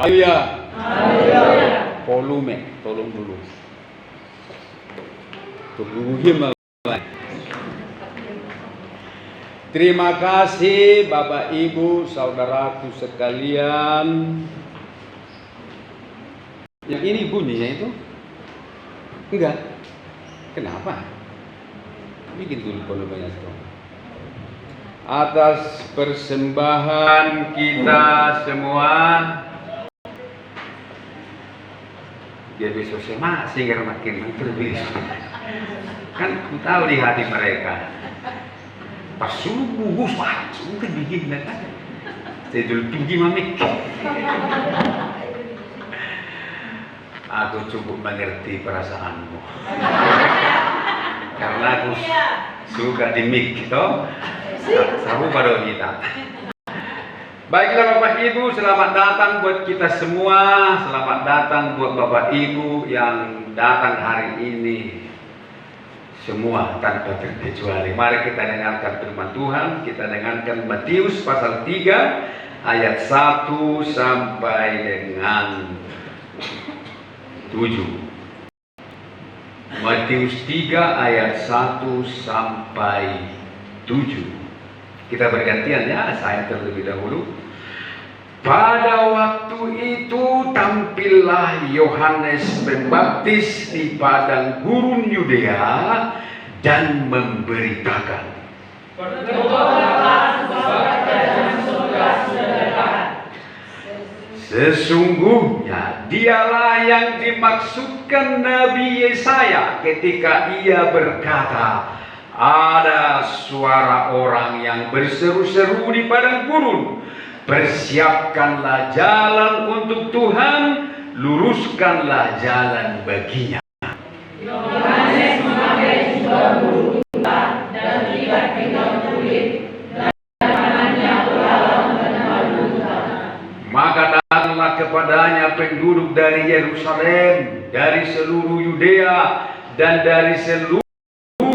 Haleluya. Volume, tolong dulu. Tunggu himne. Terima kasih Bapak Ibu, saudaraku sekalian. Yang ini bunyinya itu? Enggak. Kenapa? Bikin dulu volumenya strong. Atas persembahan kita semua, dia besok semak sehingga makin terlebih. Kan ku tahu di hati mereka. Pas subuh wah, sudah bikin kan. Saya dulu tinggi mamik. Aku cukup mengerti perasaanmu. Karena aku suka di mik gitu. Sabu pada kita. Baiklah Bapak Ibu, selamat datang buat kita semua. Selamat datang buat Bapak Ibu yang datang hari ini. Semua tanpa terkecuali. Mari kita dengarkan firman Tuhan. Kita dengarkan Matius pasal 3 ayat 1 sampai dengan 7. Matius 3 ayat 1 sampai 7. Kita bergantian ya, saya terlebih dahulu. Pada waktu itu tampillah Yohanes Pembaptis di padang gurun Yudea dan memberitakan, sesungguhnya dialah yang dimaksudkan Nabi Yesaya ketika ia berkata, ada suara orang yang berseru-seru di padang gurun, persiapkanlah jalan untuk Tuhan, luruskanlah jalan baginya. Yohanes memakai jubah berunta dan terikat pinggang kulit, dan tangannya belalang berwarna unta. Maka datanglah kepadanya penduduk dari Yerusalem, dari seluruh Yudea, dan dari seluruh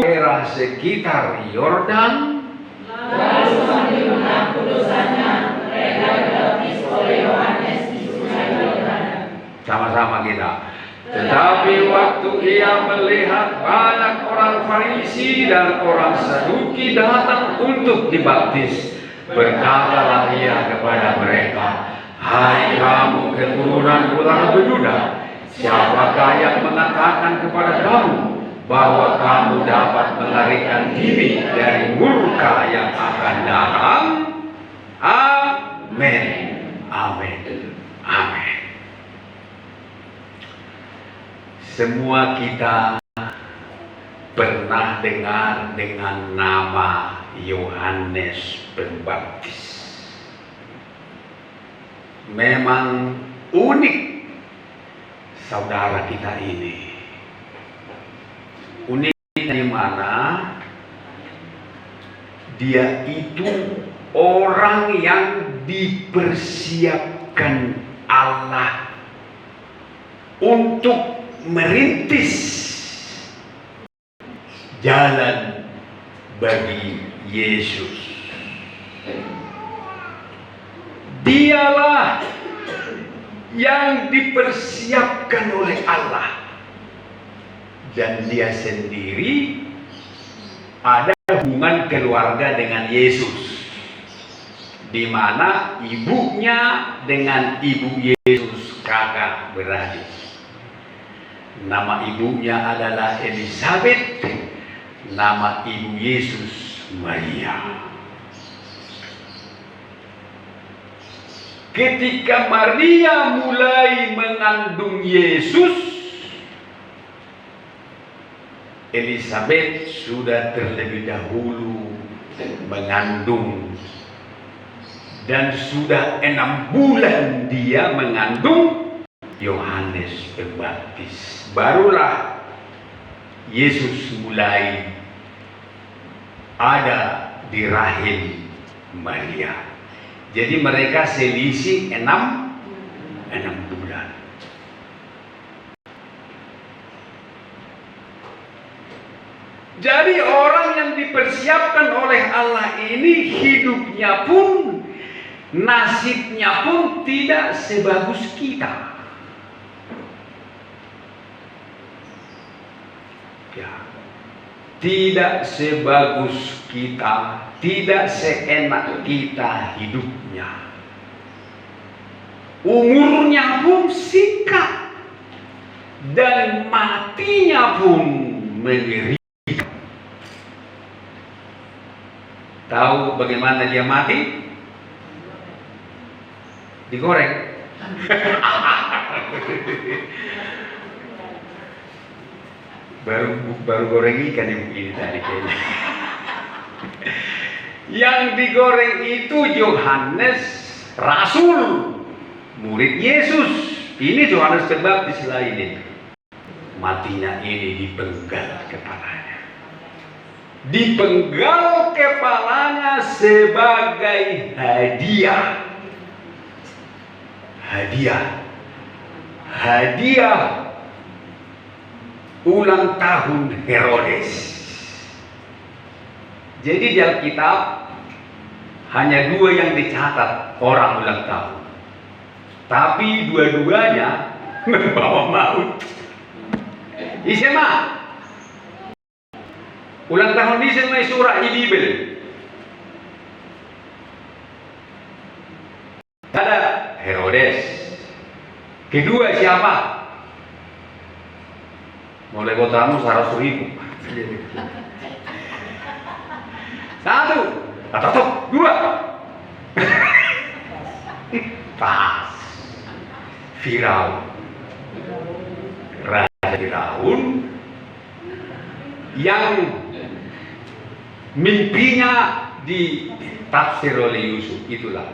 daerah sekitar Yordan. Lalu sambil mengaku dosanya, mereka dibaptis oleh Yohanes di sungai Yordan. Sama-sama kita. Tetapi waktu ia melihat banyak orang Farisi dan orang Saduki datang untuk dibaptis, berkatalah ia kepada mereka, hai kamu keturunan ular Yehuda, siapakah yang mengatakan kepada kamu bahwa kamu dapat melarikan diri dari murka yang akan datang? Amin. Amin. Amin. Semua kita pernah dengar dengan nama Yohanes Pembaptis. Memang unik saudara kita ini. Unik di mana dia itu orang yang dipersiapkan Allah untuk merintis jalan bagi Yesus. Dialah yang dipersiapkan oleh Allah. Dan dia sendiri ada hubungan keluarga dengan Yesus, di mana ibunya dengan ibu Yesus kakak beradik. Nama ibunya adalah Elisabeth, nama ibu Yesus Maria. Ketika Maria mulai mengandung Yesus, Elisabeth sudah terlebih dahulu mengandung, dan sudah 6 bulan dia mengandung Yohanes Pembaptis. Barulah Yesus mulai ada di rahim Maria. Jadi mereka selisih 6 bulan. Jadi orang yang dipersiapkan oleh Allah ini hidupnya pun, nasibnya pun tidak sebagus kita. Ya, tidak sebagus kita, tidak seenak kita hidupnya. Umurnya pun singkat dan matinya pun mengerikan. Tahu bagaimana dia mati? Digoreng. baru goreng ikan ibu ini tadi kayaknya. Yang digoreng itu Yohanes Rasul, murid Yesus. Ini Yohanes Pembaptis lainnya. Matinya ini dipenggal kepalanya. Dipenggal kepalanya sebagai hadiah. Hadiah ulang tahun Herodes. Jadi di Alkitab hanya 2 yang dicatat orang ulang tahun, tapi dua-duanya membawa maut. Isema ulang tahun di semua surah Bibel. Ada Herodes. Kedua siapa? Mulai kotamu 100.000. 1 atau 2. Pas. Firaun. Raja Firaun yang mimpinya ditafsir oleh Yusuf, itulah.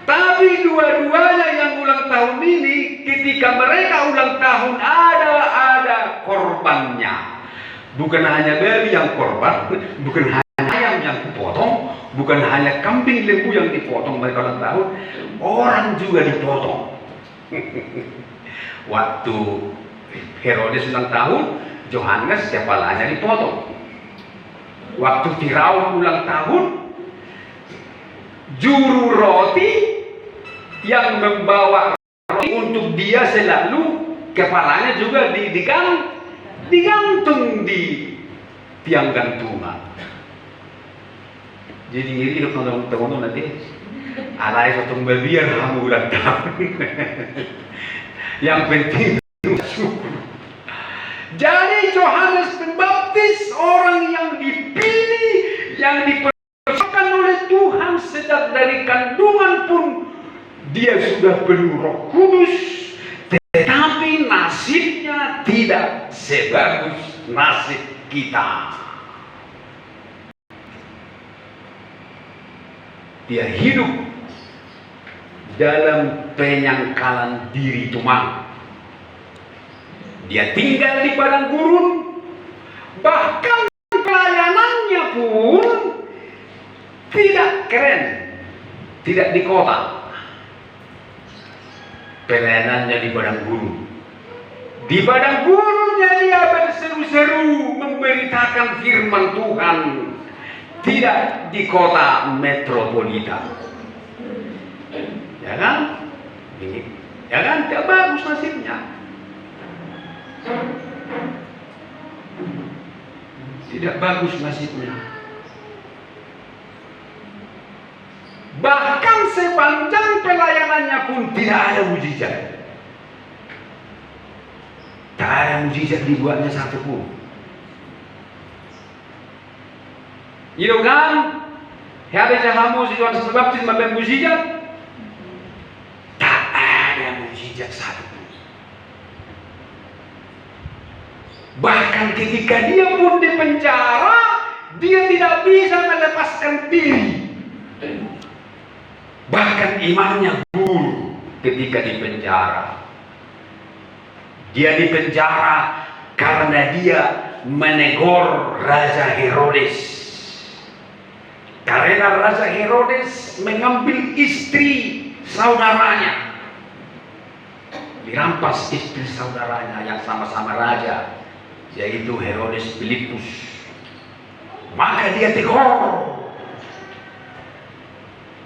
Tapi dua-duanya yang ulang tahun ini, ketika mereka ulang tahun ada korbannya. Bukan hanya babi yang korban, bukan hanya ayam yang dipotong, bukan hanya kambing lembu yang dipotong mereka ulang tahun, orang juga dipotong. Waktu Herodes ulang tahun, Yohanes kepalanya dipotong. Waktu Firaun ulang tahun, juru roti yang membawa roti untuk dia selalu kepalanya juga digantung di tiang gantungan. Jadi ngiri hidup teman-teman nanti alai satu babiar kamu ulang tahun. Yang penting jadi Yohanes Pembaptis orang yang dipilih, yang dipersiapkan oleh Tuhan sejak dari kandungan pun dia sudah penuh Roh Kudus, tetapi nasibnya tidak sebagus nasib kita. Dia hidup dalam penyangkalan diri Tuhan. Dia tinggal di padang gurun, bahkan pelayanannya pun tidak keren, tidak di kota. Pelayanannya di padang gurun. Di padang gurunnya dia berseru-seru memberitakan firman Tuhan, tidak di kota metropolitan. Ya kan? Ini, ya kan? Tidak bagus nasibnya. Tidak bagus nasibnya. Bahkan sepanjang pelayanannya pun tidak ada mujizat. Tak ada mujizat dibuatnya satu pun. Itu kan? Ada jahamu si Yohanes Pembaptis memberi mujizat. Tak ada mujizat satu pun. Bahkan ketika dia pun di penjara, dia tidak bisa melepaskan diri. Bahkan imannya gugur ketika di penjara. Dia di penjara karena dia menegur Raja Herodes. Karena Raja Herodes mengambil istri saudaranya, dirampas istri saudaranya yang sama-sama raja, yaitu Herodes Filipus. Maka dia tegur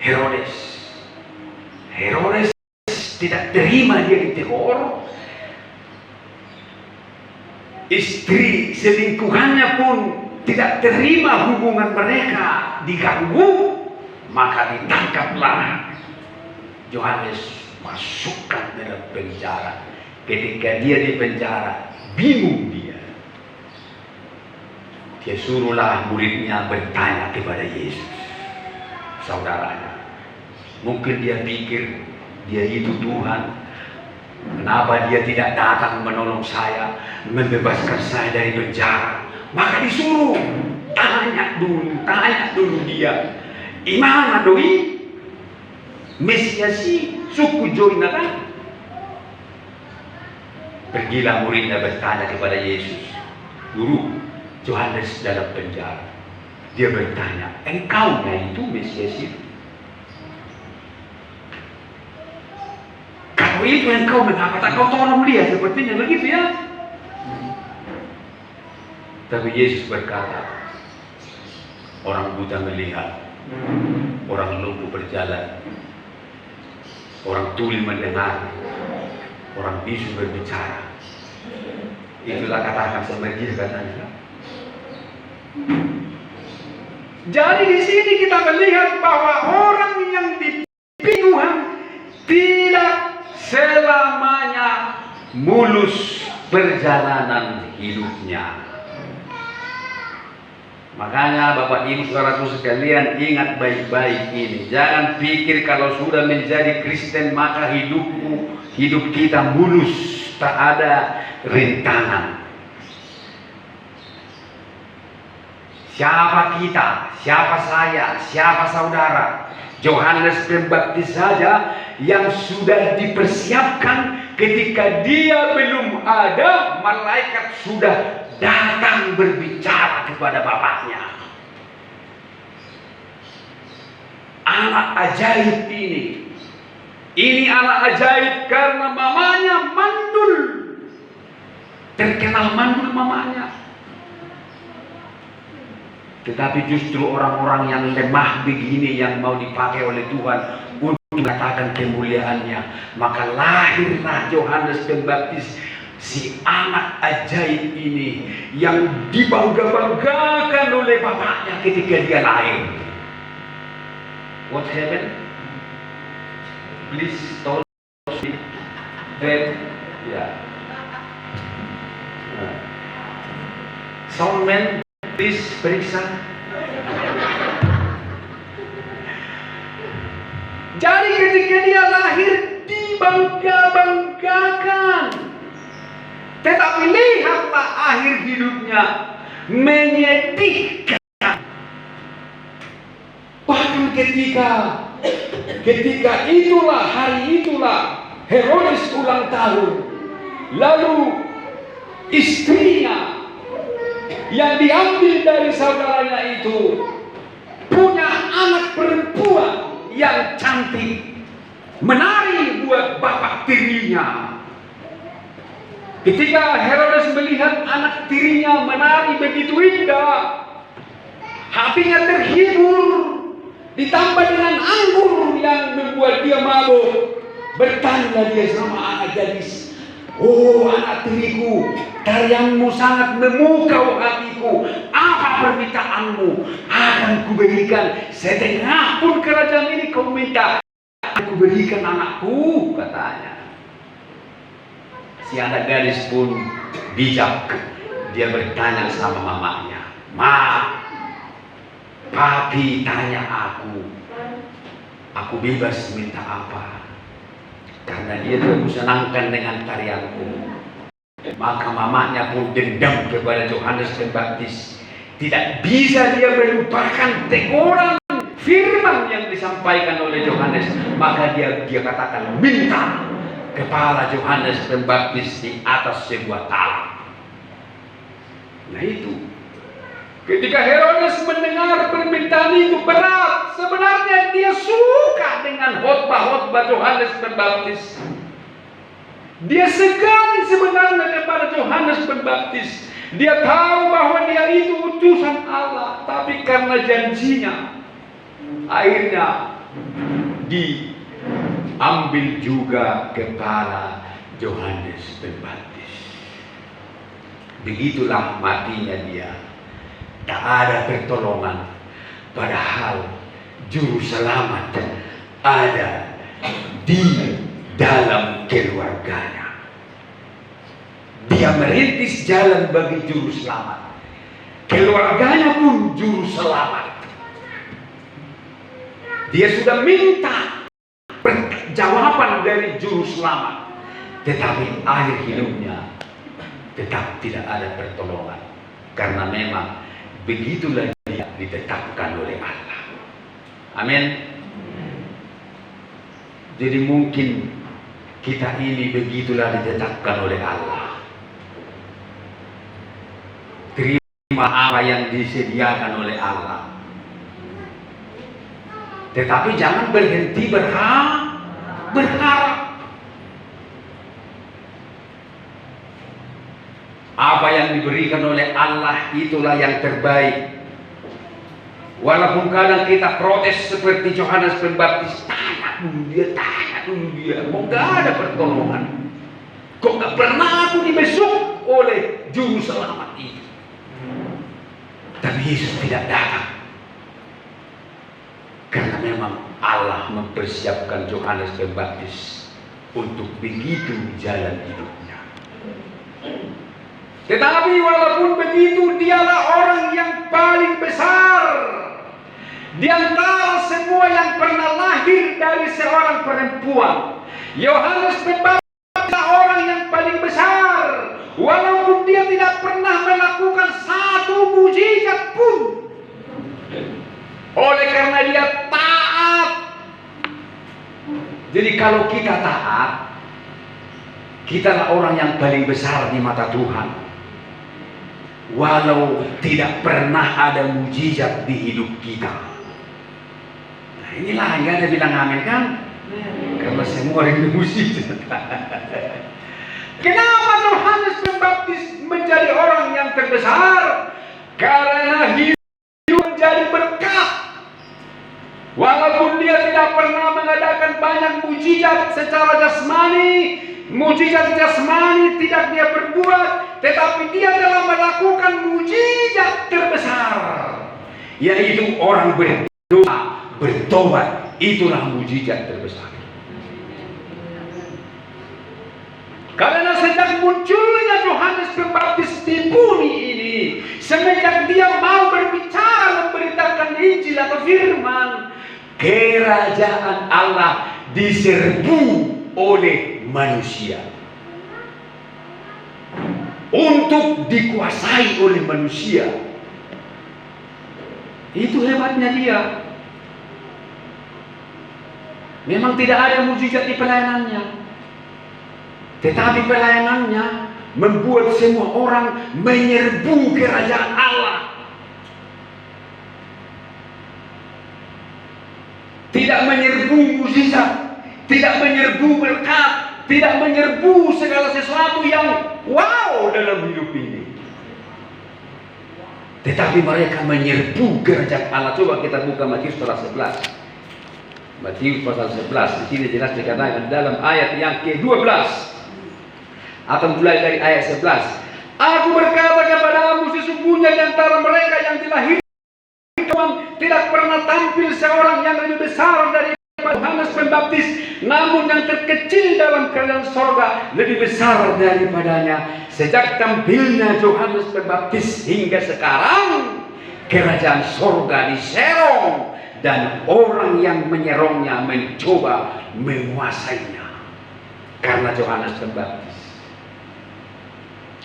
Herodes. Herodes tidak terima dia ditegur. Istri selingkuhannya pun tidak terima hubungan mereka diganggu. Maka ditangkaplah Yohanes, masukkan dalam penjara. Ketika dia di penjara, bingung dia. Dia suruhlah muridnya bertanya kepada Yesus, saudaranya. Mungkin dia pikir dia itu Tuhan. Kenapa dia tidak datang menolong saya, membebaskan saya dari penjara? Maka disuruh tanya dulu dia. Imana doi? Mesiasi suku Joina kan? Pergilah muridnya bertanya kepada Yesus, Guru, Yohanes dalam penjara. Dia bertanya, engkau itu Mesias itu? Kalau itu engkau, mengapa tak kau tolong dia? Sepertinya begitu ya. Tapi Yesus berkata, orang buta melihat, orang lumpuh berjalan, orang tuli mendengar, orang bisu berbicara. Itulah katakan sama dia katanya. Jadi di sini kita melihat bahwa orang yang dipilih Tuhan tidak selamanya mulus perjalanan hidupnya. Makanya Bapak Ibu saudaraku sekalian, ingat baik-baik ini. Jangan pikir kalau sudah menjadi Kristen maka hidup kita mulus, tak ada rintangan. Siapa kita, siapa saya, siapa saudara? Yohanes Pembaptis saja yang sudah dipersiapkan ketika dia belum ada, malaikat sudah datang berbicara kepada bapaknya. Anak ajaib ini anak ajaib karena mamanya mandul. Terkenal mandul mamanya. Tetapi justru orang-orang yang lemah begini yang mau dipakai oleh Tuhan untuk mengatakan kemuliaannya, maka lahirlah Yohanes Pembaptis, si anak ajaib ini yang dibangga-banggakan oleh bapaknya ketika dia lahir. What happened? Please tell me that, yeah. Soundman, please periksa. Jadi ketika dia lahir dibangga-banggakan. Tetapi lihatlah akhir hidupnya menyedihkan. Bahkan ketika itulah hari itulah Herodes ulang tahun. Lalu istrinya yang diambil dari saudaranya itu punya anak perempuan yang cantik, menari buat bapak tirinya. Ketika Herodes melihat anak tirinya menari begitu indah, hatinya terhibur, ditambah dengan anggur yang membuat dia mabuk. Bertanya dia sama anak gadis, "Oh anak tiriku, tarianmu sangat memukau hatiku. Apa permintaanmu? Akan kuberikan setengah pun kerajaan ini kau minta. Aku berikan anakku," katanya. Si anak gadis pun bijak. Dia bertanya sama mamanya, "Ma, papi tanya aku bebas minta apa? Karena dia tidak senangkan dengan tarianku." Maka mamanya pun dendam kepada Yohanes Pembaptis. Tidak bisa dia melupakan teguran firman yang disampaikan oleh Yohanes. Maka dia katakan, minta kepala Yohanes Pembaptis di atas sebuah talang. Nah itu Ketika Herodes mendengar permintaan itu berat, sebenarnya dia suka dengan khotbah-khotbah Yohanes Pembaptis. Dia segan sebenarnya kepada Yohanes Pembaptis. Dia tahu bahwa dia itu utusan Allah, tapi karena janjinya, akhirnya diambil juga kepala Yohanes Pembaptis. Begitulah matinya dia. Tak ada pertolongan, padahal juru selamat ada di dalam keluarganya. Dia merintis jalan bagi juru selamat. Keluarganya pun juru selamat. Dia sudah minta jawaban dari juru selamat, tetapi akhir hidupnya tetap tidak ada pertolongan, karena memang begitulah dia ditetapkan oleh Allah. Amin. Jadi mungkin kita ini begitulah ditetapkan oleh Allah. Terima apa yang disediakan oleh Allah, tetapi jangan berhenti berharap. Apa yang diberikan oleh Allah itulah yang terbaik. Walaupun kadang kita protes seperti Yohanes Pembaptis, tanya dulu dia, kok gak ada pertolongan, kok gak pernah aku dibesuk oleh juru selamat itu. Tapi Yesus tidak datang, karena memang Allah mempersiapkan Yohanes Pembaptis untuk begitu jalan hidupnya. Tetapi walaupun begitu, dialah orang yang paling besar di antara semua yang pernah lahir dari seorang perempuan. Yohanes Pembaptis adalah orang yang paling besar, walaupun dia tidak pernah melakukan satu mujizat pun. Oleh karena dia taat. Jadi kalau kita taat, kitalah orang yang paling besar di mata Tuhan. Walau tidak pernah ada mujizat di hidup kita. Nah inilah yang ada bilang amin kan? Karena semua orang mujizat. Kenapa Yohanes Pembaptis menjadi orang yang terbesar? Karena hidup menjadi berkat. Walaupun dia tidak pernah mengadakan banyak mujizat secara jasmani, mujizat jasmani tidak dia berbuat, tetapi dia telah melakukan mujizat terbesar, yaitu orang berdoa, bertobat. Itulah mujizat terbesar. Karena sejak munculnya Yohanes Pembaptis di bumi ini, semenjak dia mau berbicara, memberitakan Injil atau firman, kerajaan Allah diserbu oleh manusia, untuk dikuasai oleh manusia. Itu hebatnya dia. Memang tidak ada mujizat di pelayanannya, tetapi pelayanannya membuat semua orang menyerbu kerajaan Allah. Tidak menyerbu mujizat, tidak menyerbu berkat, tidak menyerbu segala sesuatu yang wow dalam hidup ini, tetapi mereka menyerbu kerajaan Allah. Coba kita buka Matius pasal 11. Matius pasal 11. Di sini jelas dikatakan dalam ayat yang ke-12 atau mulai dari ayat 11. Aku berkata kepadamu, sesungguhnya di antara mereka yang dilahirkan tidak pernah tampil seorang yang lebih besar dari Yohanes Pembaptis, namun yang terkecil dalam kerajaan sorga lebih besar daripadanya. Sejak tampilnya Yohanes Pembaptis hingga sekarang, kerajaan sorga diserong dan orang yang menyerongnya mencoba menguasainya. Karena Yohanes Pembaptis,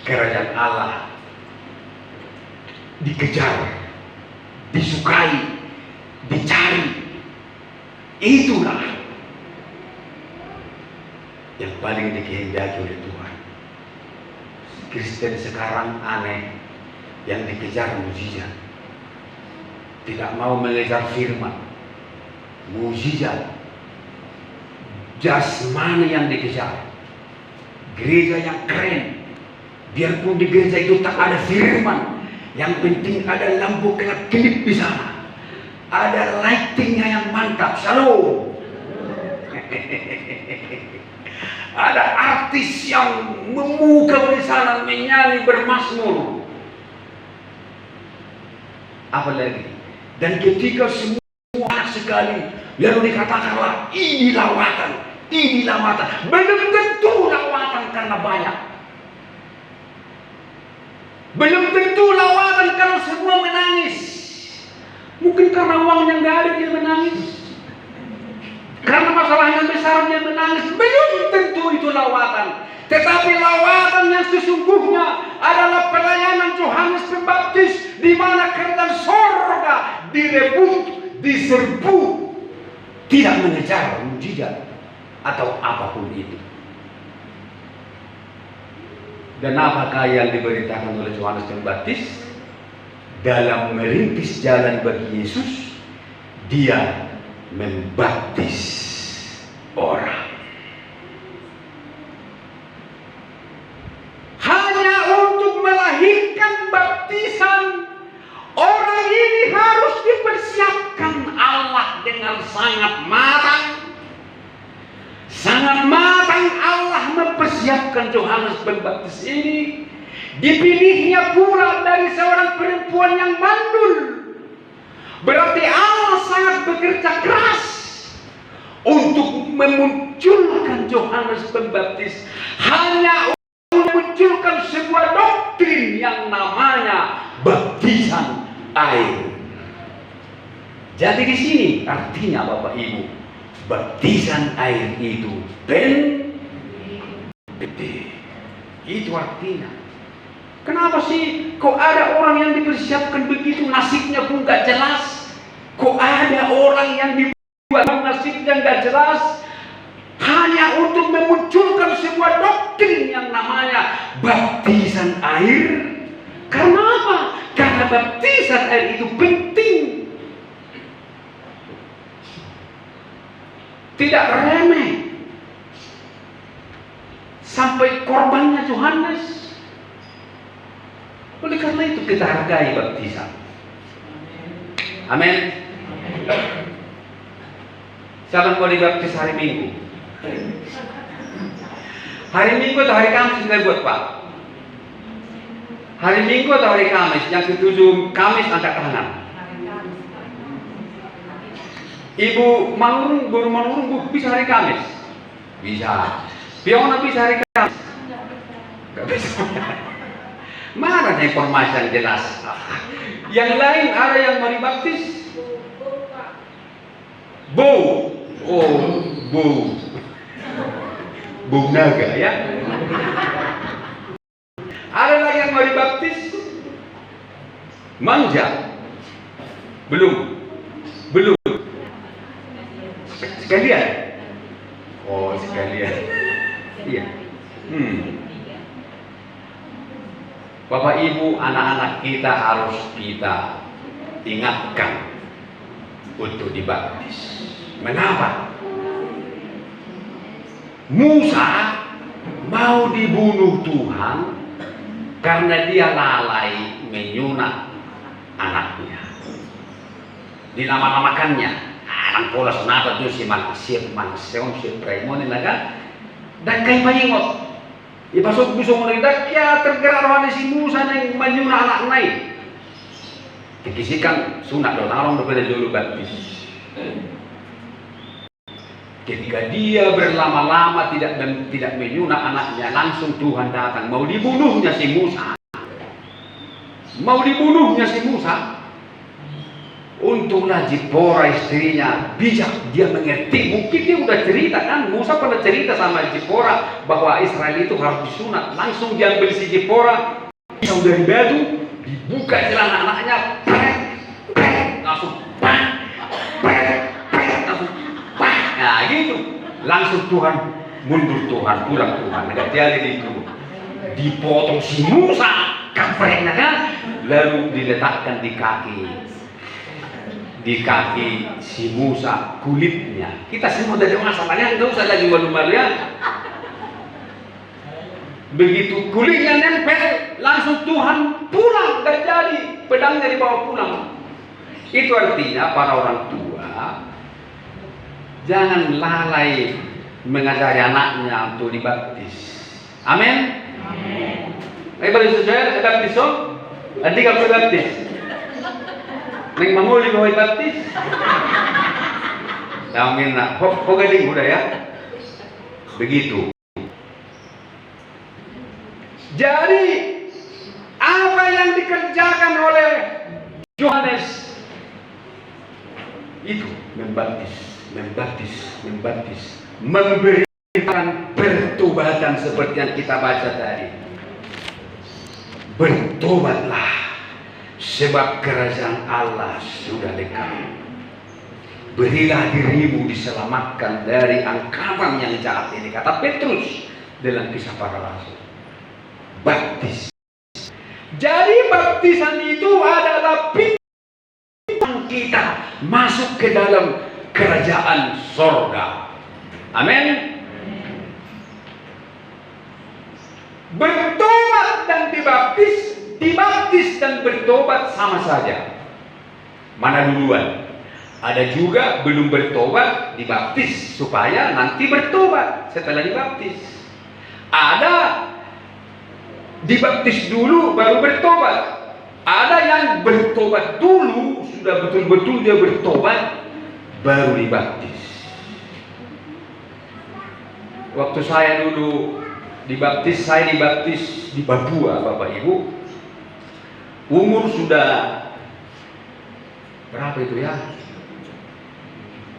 kerajaan Allah dikejar, disukai, dicari. Itulah yang paling dikehendaki oleh Tuhan. Kristen sekarang aneh, yang dikejar mujizat, tidak mau mengejar firman, mukjizat, jasmani yang dikejar, gereja yang keren. Biarpun di gereja itu tak ada firman, yang penting ada lampu kelap-kelip di sana, ada lightingnya yang mantap. Shalom. Ada artis yang memukau di sana menyanyi bermazmur. Apalagi, dan ketika semua sekali lalu dikatakanlah ini lawatan, ini lawatan. Belum tentu lawatan karena banyak. Belum tentu lawatan kalau semua menangis. Mungkin karena uangnya nggak ada dia menangis. Karena masalahnya besar dia menangis. Belum tentu itu lawatan. Tetapi lawatan yang sesungguhnya adalah pelayanan Yohanes Pembaptis, di mana kerajaan sorga direbut, diserbu, tidak mengejar mujizat atau apapun itu. Dan apakah yang diberitakan oleh Yohanes Pembaptis? Dalam merintis jalan bagi Yesus, dia membaptis orang. Hanya untuk melahirkan baptisan, orang ini harus dipersiapkan Allah dengan sangat matang. Sangat matang Allah mempersiapkan Yohanes Pembaptis ini. Dipilihnya pula dari seorang perempuan yang mandul. Berarti Allah sangat bekerja keras untuk memunculkan Yohanes Pembaptis. Hanya untuk memunculkan sebuah doktrin yang namanya baptisan air. Jadi di sini artinya Bapak Ibu, baptisan air itu penting. Itu artinya. Kenapa sih kok ada orang yang dipersiapkan begitu, nasibnya pun gak jelas? Kok ada orang yang dibuat nasibnya gak jelas? Hanya untuk memunculkan sebuah doktrin yang namanya baptisan air. Karena apa? Karena baptisan air itu penting. Tidak remeh. Sampai korbannya Yohanes. Oleh karena itu kita hargai baptisan. Amin. Siapa mau dibaptis hari Minggu? Hari Minggu atau hari Kamis kita buat Pak? Hari Minggu atau hari Kamis? Yang ketujuh Kamis angkat tangan. Ibu Manurung, Guru Manurung bisa hari Kamis? Bisa. Fiona bisa hari Kamis? Gak bisa. Mana informasi yang jelas? Yang lain ada yang mau dibaptis? Bu. Oh, bu. Bu naga ya. Ada lagi yang mau dibaptis? Manja. Belum. Sekalian. Oh, sekalian. Iya. Bapak Ibu, anak-anak kita harus kita ingatkan untuk dibaptis. Mengapa? Musa mau dibunuh Tuhan karena dia lalai menyunat anaknya. Dinama-namakannya anak pola sunata itu si Mansir Praimon kan, dan kay payingot. Ipasok gusto mo nagdag, kaya tergerak rohani si Musa na yung manyuna anak nai. Kikisikan sunat doon, arong berbeda dulu baptis. Ketika dia berlama-lama tidak menyuna anaknya, langsung Tuhan datang mau dibunuhnya si Musa. Untunglah Zipora istrinya bijak, dia mengerti. Mungkin dia udah cerita kan, Musa pernah cerita sama Zipora bahwa Israel itu harus disunat. Langsung diambil si Zipora, pisau dari batu, dibuka celana anaknya, langsung langsung nah gitu. Langsung Tuhan mundur, Tuhan pulang, Tuhan nggak jadi itu. Dipotong si Musa, kampretnya kan, lalu diletakkan di kaki di kaki si Musa kulitnya. Kita semua udah dewasa, kalian nggak usah lagi malu-malu ya. Begitu kulitnya nempel, langsung Tuhan pulang, dan jadi pedangnya dibawa pulang. Itu artinya para orang tua jangan lalai mengajari anaknya untuk dibaptis. Amin. Ayo balik saja, baptis so. Adi kamu baptis. Neng mamuli kau baptis. Amin nak. Kok gading udah ya. Begitu. Jadi apa yang dikerjakan oleh Yohanes itu membaptis, memberikan pertobatan seperti yang kita baca tadi. Bertobatlah, sebab kerajaan Allah sudah dekat. Berilah dirimu diselamatkan dari angkatan yang jahat ini, kata Petrus dalam Kisah Para Rasul. Baptis. Jadi baptisan itu adalah pintu kita masuk ke dalam kerajaan sorga. Amin. Bertobat dan dibaptis dan bertobat sama saja. Mana duluan? Ada juga belum bertobat dibaptis supaya nanti bertobat setelah dibaptis. Ada dibaptis dulu baru bertobat. Ada yang bertobat dulu, sudah betul-betul dia bertobat, baru dibaptis. Waktu saya dulu dibaptis, saya dibaptis di Papua, Bapak Ibu. Umur sudah berapa itu ya?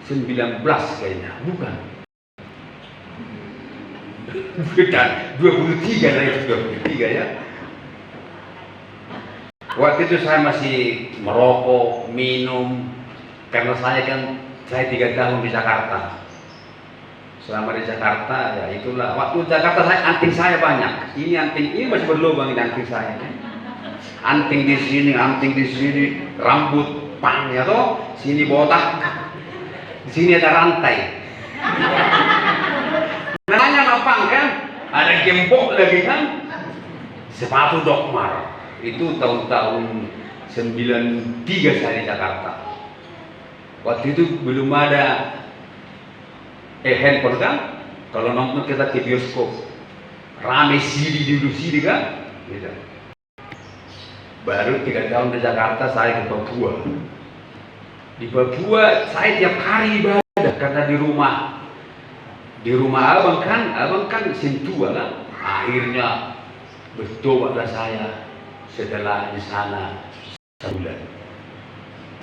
19 kayaknya, bukan. Bukan, 23 lah itu, 23 ya. Waktu itu saya masih merokok, minum, karena saya 3 tahun di Jakarta. Selama di Jakarta ya itulah. Waktu di Jakarta anting saya banyak. Ini anting ini masih berlubang ini anting saya. Anting di sini, rambut pang ya toh, sini botak, di sini ada rantai. Namanya apa kan? Ada gembok lagi kan? Sepatu Doc Mart. Itu tahun-tahun 93 saya di Jakarta. Waktu itu belum ada handphone kan? Kalau nonton kita ke bioskop rame CD dulu CD kan? Gitu. Baru 3 tahun di Jakarta saya ke Papua. Di Papua saya tiap hari ibadah karena di rumah abang kan sentua kan. Akhirnya bertobatlah saya setelah di sana sebulan.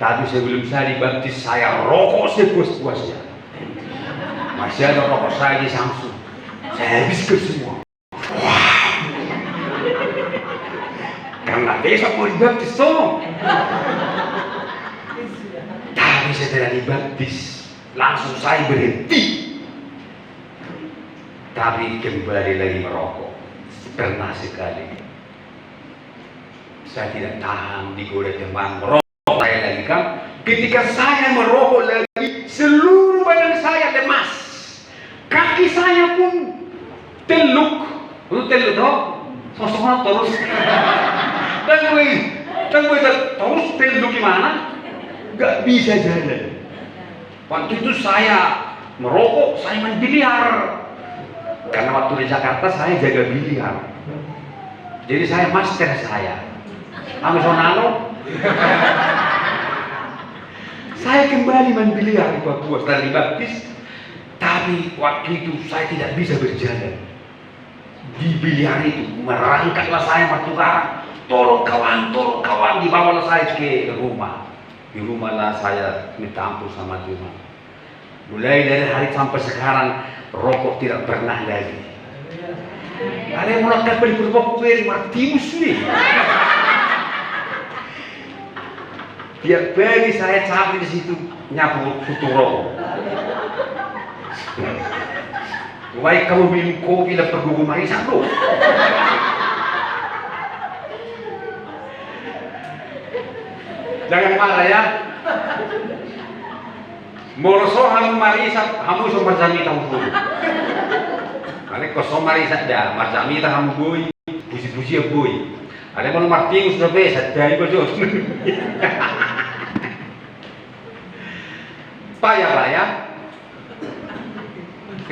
Tapi sebelum saya dibaptis saya rokok sepuas-puasnya. Masih ada rokok saya di Samsung. Saya habiskan semua. Wah. Karena besok mau dibaptis so. Tapi setelah dibaptis langsung saya berhenti. Tapi kembali lagi merokok. Pernah sekali. Saya tidak tahan digoda teman merokok saya lagi kan. Ketika saya merokok lagi, seluruh badan saya lemas, kaki saya pun teluk toh, sosoknya terus, dan gue terus teluk gimana? Gak bisa jalan. Waktu itu saya merokok, saya main biliar, karena waktu di Jakarta saya jaga biliar, jadi saya master saya. Amazonalo. Saya kembali main biliar di Papua setelah dibaptis. Tapi waktu itu saya tidak bisa berjalan. Di biliar itu merangkaklah saya bertukar. Tolong kawan, dibawalah saya ke rumah. Di rumahlah saya minta ampun sama Tuhan. Mulai dari hari sampai sekarang rokok tidak pernah lagi. Ada yang mulai beli rokok beri martimus nih. Tiap pagi saya capek di situ nyapu tutup rokok. Baik kamu minum kopi dan pergi marisan bro. Jangan marah ya. Moroso hamu marisa hamu so marjami tahu boy. Kali koso marisa dah marjami tahu hamu boy. Puji-puji ya boy. Ada kalau marting sudah besar dari baju. Payah lah ya.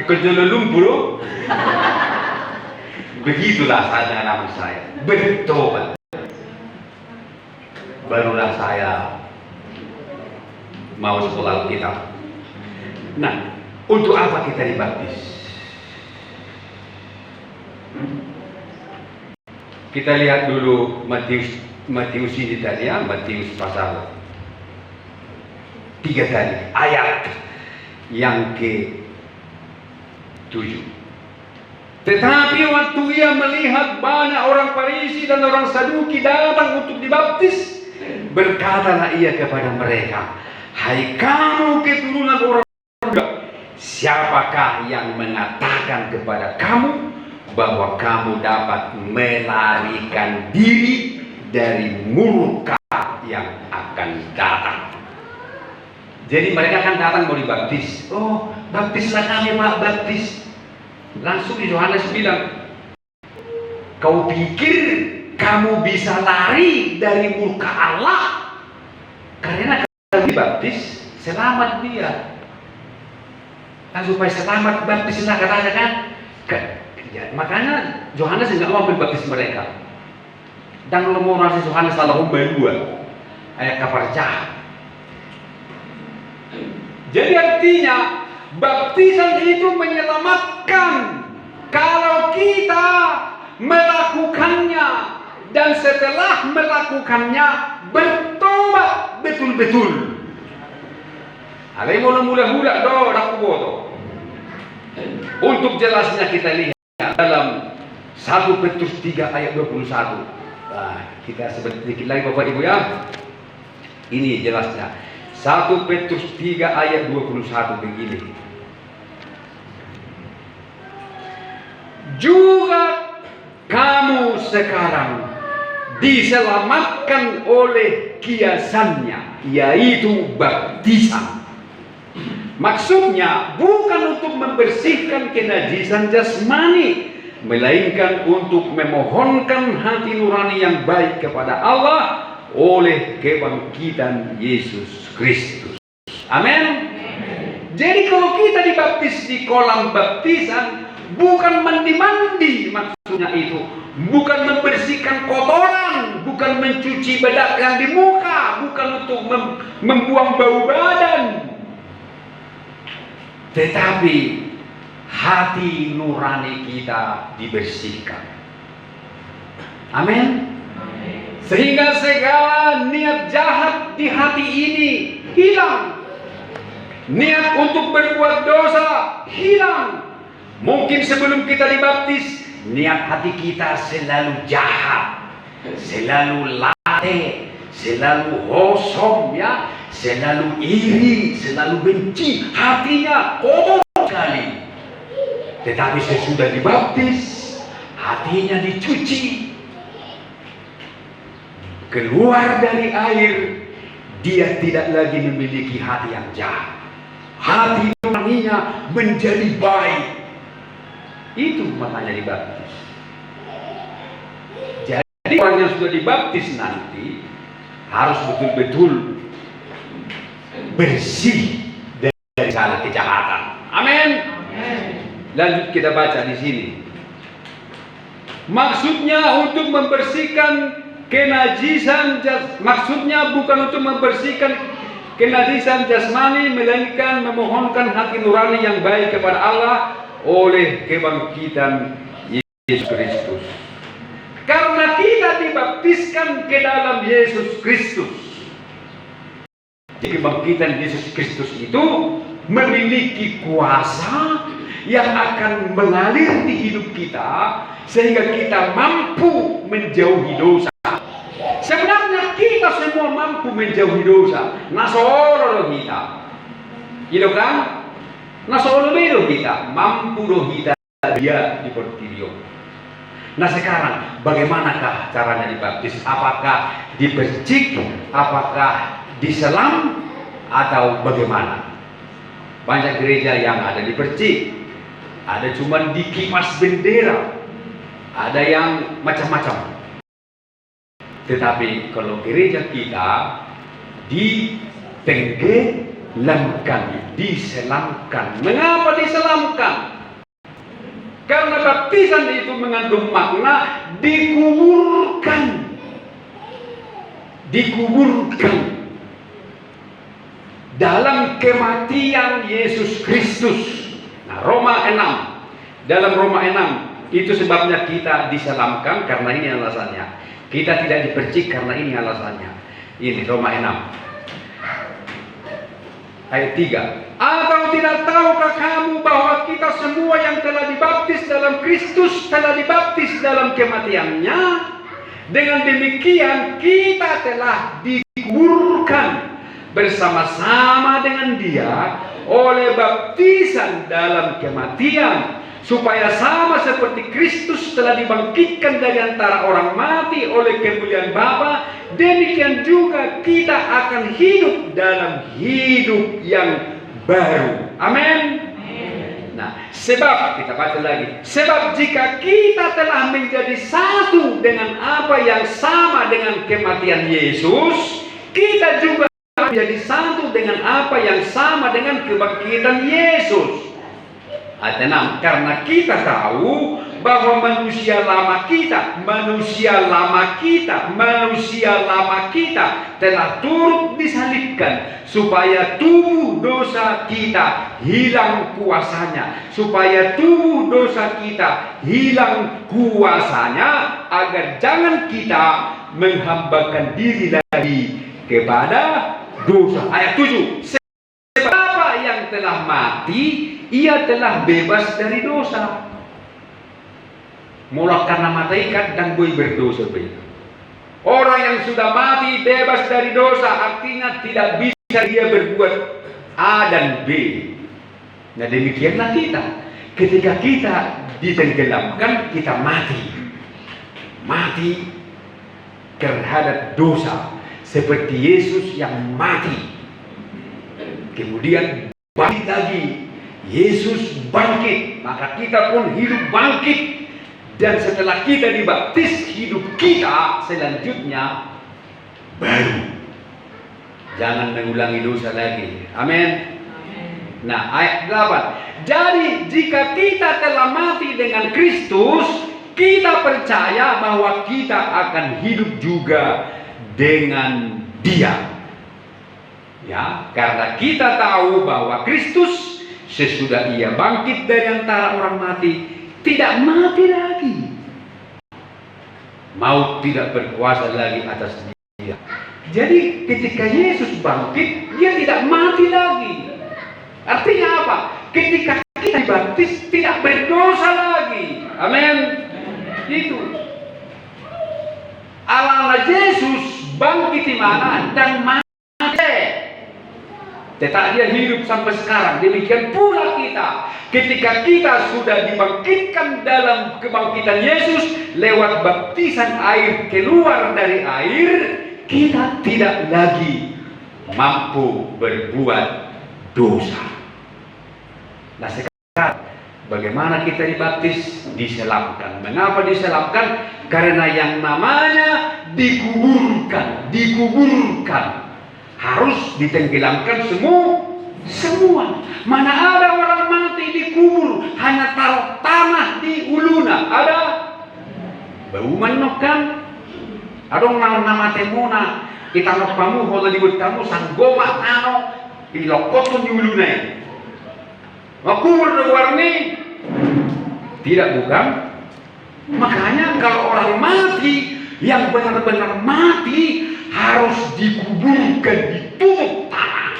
Ikut jelulung bro. Begitulah saya dengan anak saya. Bertobat. Barulah saya mau sekolah Alkitab. Nah, untuk apa kita dibaptis? Kita lihat dulu Matius ini tadi ya, Matius pasal 3 tadi, ayat yang ke-7. Tetapi waktu ia melihat banyak orang Farisi dan orang Saduki datang untuk dibaptis, berkatalah ia kepada mereka, "Hai kamu keturunan orang muda, siapakah yang mengatakan kepada kamu bahwa kamu dapat melarikan diri dari murka yang akan datang?" Jadi mereka akan datang mau dibaptis. "Oh, baptislah kami Pak, baptis." Langsung di Yohanes bilang, "Kau pikir kamu bisa lari dari murka Allah? Karena kalau dibaptis, selamat dia." Nah, supaya selamat, baptislah katanya kan. Ya, makanya Yohanes enggak mau membaptis mereka. Dan mau nasi Yohanes salah dua ayat kabar jahat. Jadi artinya baptisan itu menyelamatkan kalau kita melakukannya dan setelah melakukannya bertobat betul-betul. Ada yang mula-mula aku bodoh. Untuk jelasnya kita lihat dalam 1 Petrus 3 ayat 21. Nah, kita sedikit lagi Bapak Ibu ya. Ini jelasnya. 1 Petrus 3 ayat 21 begini. Juga kamu sekarang diselamatkan oleh kiasannya, yaitu baptisan. Maksudnya bukan untuk membersihkan kenajisan jasmani, melainkan untuk memohonkan hati nurani yang baik kepada Allah oleh kebangkitan Yesus Kristus. Amin. Jadi kalau kita dibaptis di kolam baptisan, bukan mandi-mandi maksudnya itu, bukan membersihkan kotoran, bukan mencuci bedak yang di muka, bukan untuk membuang bau badan, tetapi hati nurani kita dibersihkan. Amin. Sehingga segala niat jahat di hati ini hilang. Niat untuk berbuat dosa hilang. Mungkin sebelum kita dibaptis, niat hati kita selalu jahat, selalu latih, selalu hosom ya, selalu iri, selalu benci, hatinya kotor sekali. Tetapi sesudah dibaptis, hatinya dicuci, keluar dari air, dia tidak lagi memiliki hati yang jahat. Hati nuraninya menjadi baik. Itu maknanya dibaptis. Jadi orang yang sudah dibaptis nanti harus betul-betul bersih dari segala kejahatan. Amin. Lanjut kita baca di sini. Maksudnya untuk membersihkan kenajisan, maksudnya bukan untuk membersihkan kenajisan jasmani, melainkan memohonkan hati nurani yang baik kepada Allah oleh kebangkitan Yesus Kristus. Karena kita dibaptiskan ke dalam Yesus Kristus. Kebangkitan Yesus Kristus itu memiliki kuasa yang akan mengalir di hidup kita sehingga kita mampu menjauhi dosa. Sebenarnya kita semua mampu menjauhi dosa. Nasoro kita. Gitu kan? Nasoro kita mampu doh kita dia di portilio. Nah sekarang bagaimanakah caranya dibaptis? Apakah dipercik? Apakah diselam? Atau bagaimana? Banyak gereja yang ada dipercik, ada cuma dikipas bendera, ada yang macam-macam. Tetapi kalau gereja kita ditenggelamkan, diselamkan. Mengapa diselamkan? Karena baptisan itu mengandung makna dikuburkan. Dikuburkan dalam kematian Yesus Kristus. Nah, Roma 6. Dalam Roma 6 itu sebabnya kita diselamkan, karena ini alasannya. Kita tidak dipercik karena ini alasannya. Ini Roma 6 ayat 3. Atau tidak tahukah kamu bahwa kita semua yang telah dibaptis dalam Kristus telah dibaptis dalam kematiannya? Dengan demikian kita telah dikuburkan bersama-sama dengan Dia oleh baptisan dalam kematian, supaya sama seperti Kristus telah dibangkitkan dari antara orang mati oleh kemuliaan Bapa, demikian juga kita akan hidup dalam hidup yang baru. Amin. Nah, sebab kita baca lagi. Sebab jika kita telah menjadi satu dengan apa yang sama dengan kematian Yesus, kita juga menjadi satu dengan apa yang sama dengan kebangkitan Yesus. Ayat 6. Karena kita tahu bahwa manusia lama kita telah turut disalibkan, supaya tubuh dosa kita hilang kuasanya, agar jangan kita menghambakan diri lagi kepada dosa. Ayat 7. Siapa yang telah mati, ia telah bebas dari dosa. Mulai karena mati dan gue berdosa. Orang yang sudah mati bebas dari dosa, artinya tidak bisa dia berbuat A dan B. Nah, demikianlah kita. Ketika kita ditenggelamkan, kita mati terhadap dosa, seperti Yesus yang mati. Kemudian bangkit lagi. Yesus bangkit, maka kita pun hidup bangkit. Dan setelah kita dibaptis, hidup kita selanjutnya baru. Jangan mengulangi dosa lagi. Amin. Nah, ayat 8. Jadi jika kita telah mati dengan Kristus, kita percaya bahwa kita akan hidup juga dengan Dia. Ya, karena kita tahu bahwa Kristus sesudah Ia bangkit dari antara orang mati, tidak mati lagi. Maut tidak berkuasa lagi atas Dia. Jadi ketika Yesus bangkit, Dia tidak mati lagi. Artinya apa? Ketika kita dibaptis, tidak berdosa lagi. Amin. Itu. Allah Yesus bangkit di mana? Dan mati. Tetapi Dia hidup sampai sekarang. Demikian pula kita. Ketika kita sudah dibangkitkan dalam kebangkitan Yesus lewat baptisan air, keluar dari air, kita tidak lagi mampu berbuat dosa. Nah, sekarang bagaimana kita dibaptis? Diselamkan. Mengapa diselamkan? Karena yang namanya dikuburkan. Harus ditenggelamkan semua. Mana ada orang mati dikubur, hanya taruh tanah di uluna. Ada? Bauman kan? Ada nama temuna. Kita nak pamu, kalau dibut kamu sanggoma ano, ilokotun di uluna. Makubur di warni? Tidak, bukan? Makanya kalau orang mati, yang benar-benar mati, harus dikuburkan, ditutup tanah.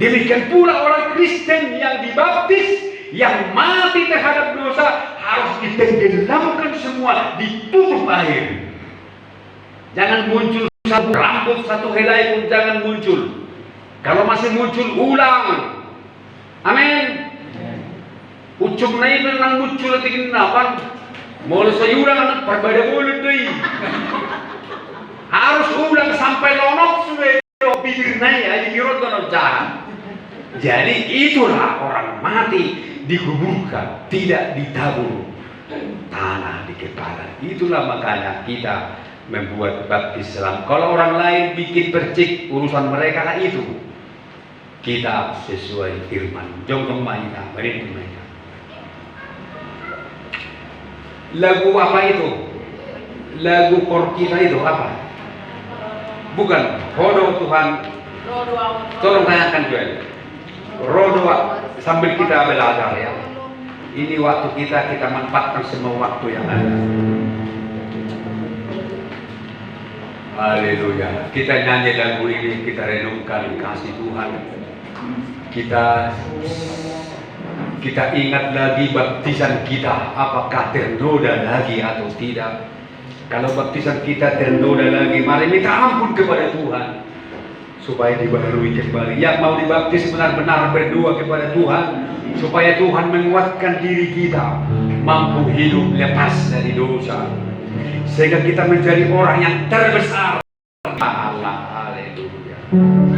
Demikian pula orang Kristen yang dibaptis, yang mati terhadap dosa, harus ditenggelamkan semua, ditutup air. Jangan muncul satu rambut, satu helai pun jangan muncul. Kalau masih muncul, ulang. Amin. Ucap na itu nang muncul at ikinapan. Mula sayuran anak berbeda mulut tuh. Harus ulang sampai lonok sudah bibir naik, jadi kirot dono jalan. Jadi itulah orang mati dikuburkan, tidak ditabur tanah di kepala. Itulah makanya kita membuat baptis selam. Kalau orang lain bikin percik, urusan mereka lah itu. Kita sesuai firman. Jom mainkan, mari mainkan. Lagu apa itu? Lagu kor kita itu apa? Bukan Rodo Tuhan. Tolong tanyakan juga. Rodo sambil kita belajar ya. Ini waktu kita manfaatkan semua waktu yang ada. Haleluya. Kita nyanyi lagu ini, kita renungkan kasih Tuhan. Kita ingat lagi baptisan kita, apakah ternoda lagi atau tidak. Kalau baptisan kita ternoda lagi, mari minta ampun kepada Tuhan supaya dibaharui kembali. Yang mau dibaptis benar-benar berdoa kepada Tuhan supaya Tuhan menguatkan diri kita mampu hidup lepas dari dosa sehingga kita menjadi orang yang terbesar. Allah, haleluya.